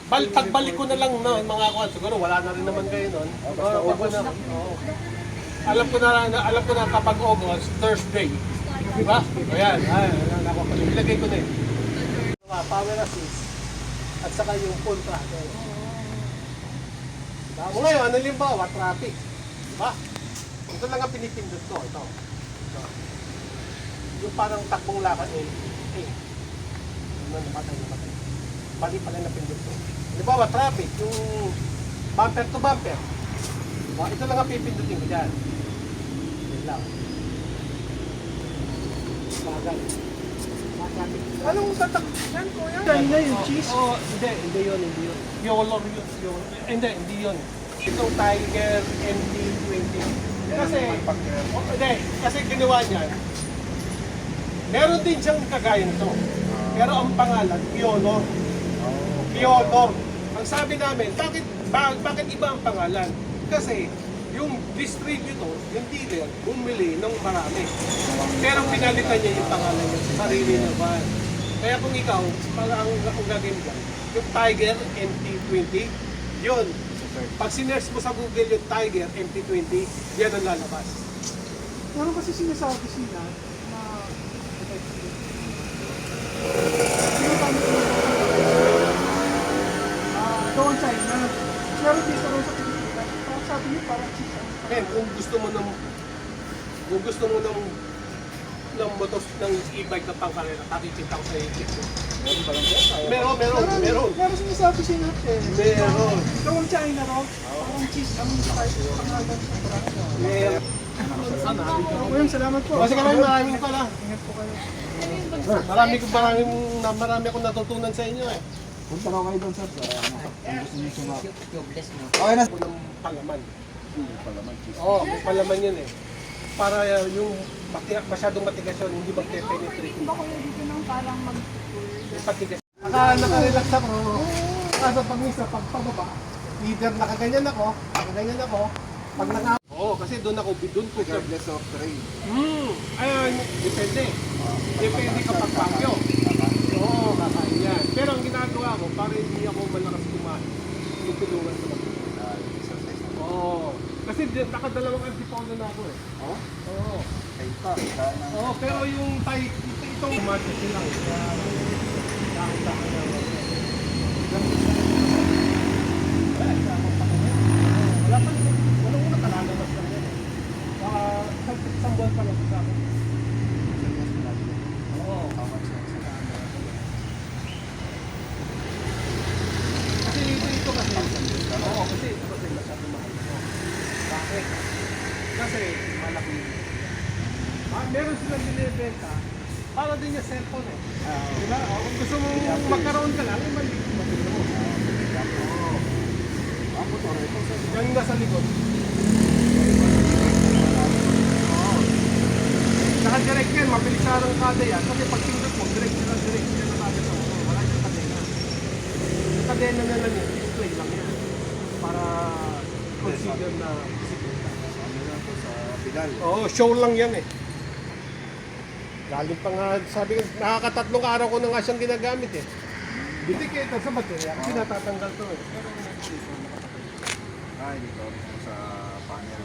Pagbalik ko na lang no, mga kuwan, siguro wala na rin naman kayo noon. Oo. Alam ko na kapag August, Thursday. Di ba? Ayan, ilagay ko na yun. Power assist at saka yung contra. Diba? Ngayon, halimbawa, traffic. Diba? Ito lang ang pinipindot ko. Ito. Yung parang takbong lakad napatay. Bali pala napindot ko. Halimbawa, traffic. Yung bumper to bumper. Diba? Ito lang ang pipindutin ko dyan. Yan lang. Bagal. Anong tatakyan ko yan? China yung cheese? Oo, hindi yun. Yolor yun. Hindi yun. Itong Tiger MT-20. Kasi ginawa niya, meron din siyang kagaya nito. Pero ang pangalan, Pionor. Pionor. Ang sabi namin, bakit iba ang pangalan? Kasi yung distributor, yung dealer, bumili ng marami. Pero pinalitan niya yung pangalan niya, sarili niya ba? Kaya kung ikaw, ang gagawin dyan, yung Tiger MT-20, yun. Pag sinerge mo sa Google yung Tiger MT-20, yan ang lalabas. Meron kasi sinasabi sila na doon China. Pero dito rin sa Pilipinas, parang sabi niyo parang cheese. Men, kung gusto mo ng motos ng e-bike na pangkarera, pakikita ko sa YouTube. Meron. Meron sinasabi sila Meron. doon China ro, parang cheese ang type pangalan sa brand. Meron. Kuya, salamat po. Kasi maraming pala. Ingat po kayo. Marami akong natutunan sa inyo eh. Punta raw kayo doon sir, kung gusto niyo sumaki. Okay na. Ng palaman. Oo, may palaman yun eh. Para yung masyadong matigas yun, hindi mag-penetrate. Ba ko yung dito nang parang May patigas. Naka-relax ako. Kaso pag minsan, pagpababa, either nakaganyan ako, pag naka... Oo, kasi doon ko siya. Regardless of terrain. Ayun, depende. Depende kapag bagyo. Oo, kakain yan. Pero ang ginagawa ko, para hindi ako malakas kumain, tutulungan ko lang. Oo. Kasi nakadalawang antipolo na ako eh. Oh? Oo. Ay pa, Oo, pero yung itong umatis lang. Dahil-dahil lang. Wala pa. Walang una kalalabas lang yan. Isang buwan pa lang sa akin. Oo. Kasi ito kasi. Oo, kasi ito kasi masyadong mahal. Bakit? Kasi malaki. Meron silang binibenta para din yung cellphone eh. Diba? Kung gusto mong magkaroon ka lang, maliit mo. Oo. ang motor, ito sir. Yung nasa likod. Oo. Naka-direct yan, mabilis sa ng kada yan. Kasi pag pindot mo, direct na kada sa mo. Wala yung kadena. Yung kadena na lang yun, display lang yan. Para consider na bisikleta. Ano lang po sa pedal. Oo, show lang yan eh. Galing pa nga, sabi ko, nakakatatlong araw ko na nga siyang ginagamit eh. Bisikleta sa baterya, kasi natatanggal to eh. Dito sa panel.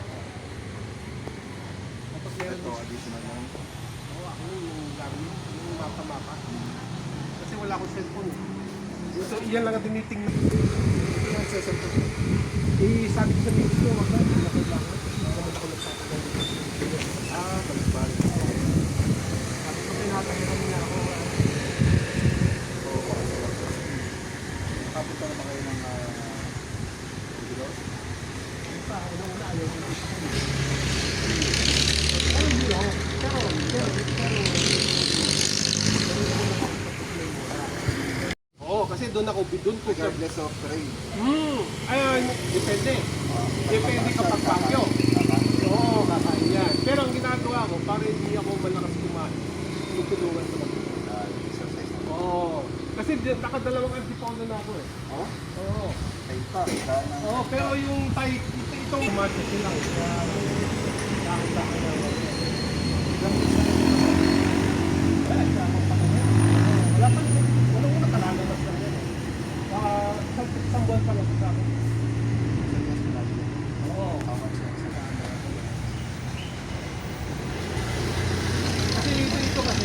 Tapos meron Ito, additional na lang po. Oo, ako yung Garmin, yung mapa-mapa. Kasi wala akong cellphone eh. So, iyan lang ang tinitingnan. Iyan sa cellphone. Sabi ko sa misis ko, wag na, hindi na kailangan. Naman ako nagtatagal. Balik-balik. Sabi ko, pinatahiran niya ako. Oo, kapunta na ba kayo ng Burgos? Una-una, ayaw ko dito. Pero hindi ako. Oo, kasi doon ko siya. Regardless of terrain. Ayun, depende. Depende kapag bagyo. Oo, kakain yan. Pero ang ginagawa ko, para hindi ako malakas kumain, tutulungan ko lang. Exercise na. Oo. Kasi nakadalawang antipolo na ako eh. Oh? Oo. Ay pa, Oo, pero yung itong umatis lang. Dahil-dahil lang. Wala pa. Walang una kalalabas lang yan eh. Sa isang buwan pa lang sa akin. Oo. Kasi ito kasi.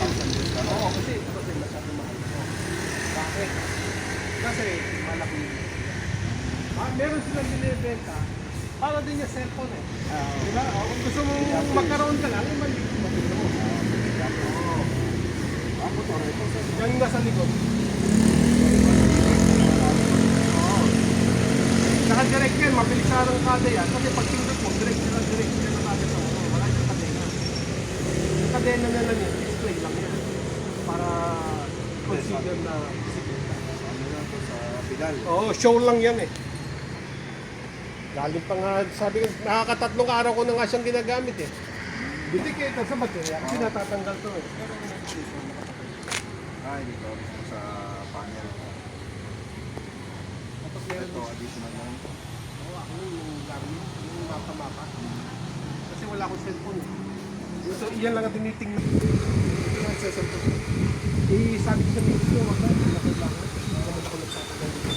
Oo, kasi ito kasi masyadong mahal ito. Bakit? Kasi malaki. Meron silang binibenta para din yung cellphone eh. Diba? O, kung gusto mong magkaroon ka lang, yung maliit mo. Oo. Ang motor ito sa Yung nasa likod. Oo. Saka direct yan, mabilis sa kada yan. Kasi pag pindot mo, direct yan ang kada sa ano. Wala yung kadena. Yung kadena na lang yan, display lang yan. Para consider na bisikleta. ano lang to sa pedal. Oo, show lang yan eh. Galing pa nga, sabi ko, nakakatatlong araw ko na nga siyang ginagamit eh. Bitik ito sa baterya kasi natatanggal to eh. Dito sa panel. Tapos meron Ito, additional na lang to. Oo, ako yung Garmin, yung mapa-mapa. Kasi wala akong cellphone eh. So, iyan lang ang tinitingnan. Ito lang sa cellphone. Eh, sabi ko sa misis ko, wag na, kailangan. Bakit ako nagtatagal dito?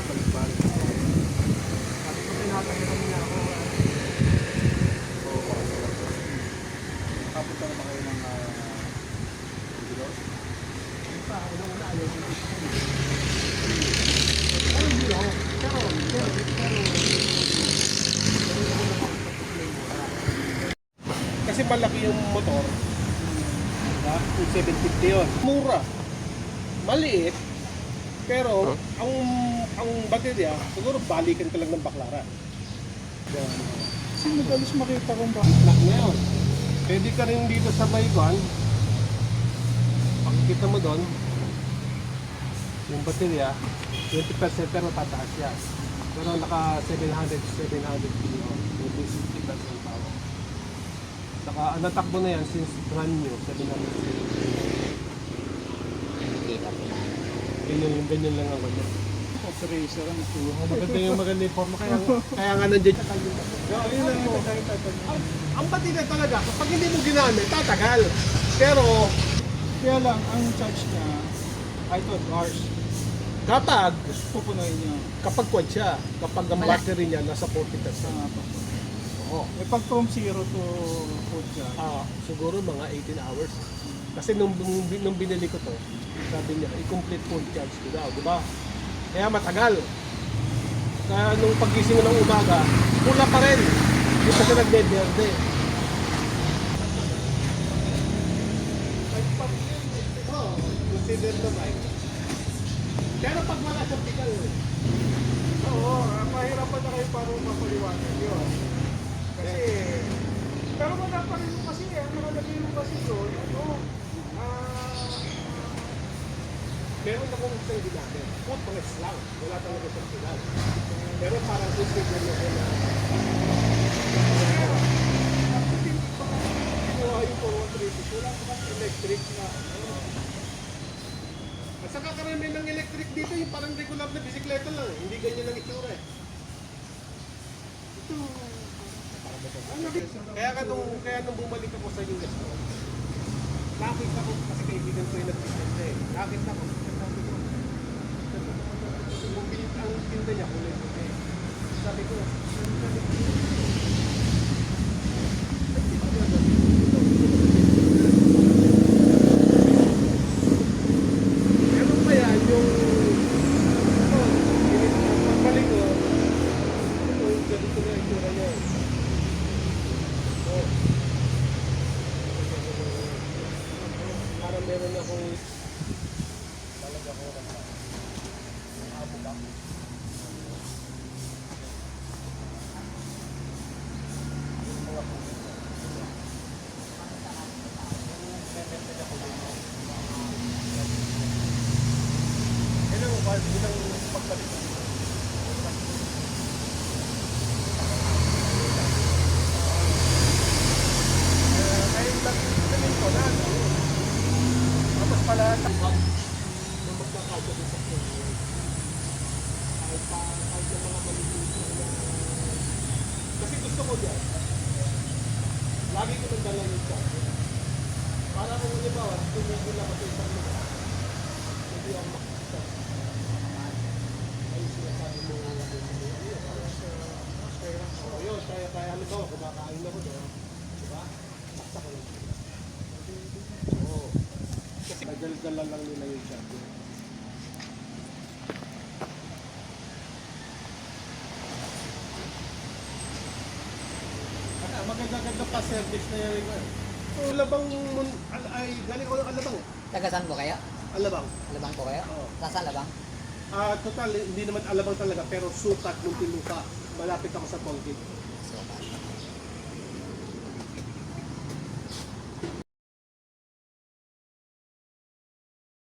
Balik-balik. Sabi ko, tinatahiran niya ako. Nakapunta na ba kayo ng Bilos? Basta, ako nang ayaw ko dito. Pero hindi ako. Kasi malaki yung motor. Diba? Yung 750 yun. Mura. Maliit. Pero, ang baterya, siguro balikan ka lang ng baklaran. Kasi madalas makita kung ba. Anak na yun. Pwede ka rin dito sa Baygon. Pagkikita mo doon, yung baterya, 20% pero tataas yan. Pero naka 700 kilo, maybe 60% power. Saka ang natakbo na yan since brand new, 700 kilo. Yung ganyan lang ako niya. Racer ang ito. Maganda yung forma, kaya nga nandiyan siya kayo. Yun lang yung tatay. Ang baterya talaga, kapag hindi mo ginamit, tatagal. Pero, Kaya lang, ang charge niya, ay 12 hours. kapag Pupunoy niya. kapag quad siya, kapag ang battery niya nasa 40%. Sa pa. Oo. Eh pag from 0 to food siya, Siguro mga 18 hours. Kasi nung binili ko to, sabi niya, i-complete full charge ko daw, di ba? Kaya matagal. Kaya nung pagising ko ng umaga, pula pa rin. Hindi pa siya nagbe-berde. Consider the bike. Pero pag wala siyang bigal, oo, mahirapan na kayo para mapaliwanag yun. Kasi, pero wala pa rin kasi, ang nakalagay mo kasi doon, meron akong isang ginamit. Footrest lang. Wala talaga siyang bigal. Pero parang consider niya ko na kinuha yung 413, wala pa kasi electric na, At saka karamihan ng electric dito, yung parang regular na bisikleta lang. Hindi ganyan ang itsura eh. Kaya nung bumalik ako sa US ko, nakita ko kasi kaibigan ko yung nag-bisikleta eh. Nakita ko, sabi ko, ang tinda niya kulay puti. Sabi ko, meron pa yan yung pagbalik ko, yung ganito na itsura niya. Oh. Parang meron akong talaga ko abo ka. Bilang pagbalik. Ngayon lang sabihin ko na. Tapos pala takot. Nung magkakasya din sa kanya. Kahit yung mga maliliit na. Kasi gusto ko dyan. Lagi ko nagdala yung charger. Para kung halimbawa, tumigil lang ako sa isang lugar. Hindi ako makikita. dinala lang nila yung charger. Maganda-ganda pa service na yan. So, ay, galing ko ng Alabang. Taga saan po kayo? Alabang. Alabang po kayo? Oo. Saan Alabang? Total, hindi naman Alabang talaga, pero sukat ng Piluka. Malapit ako sa Tolgate. So,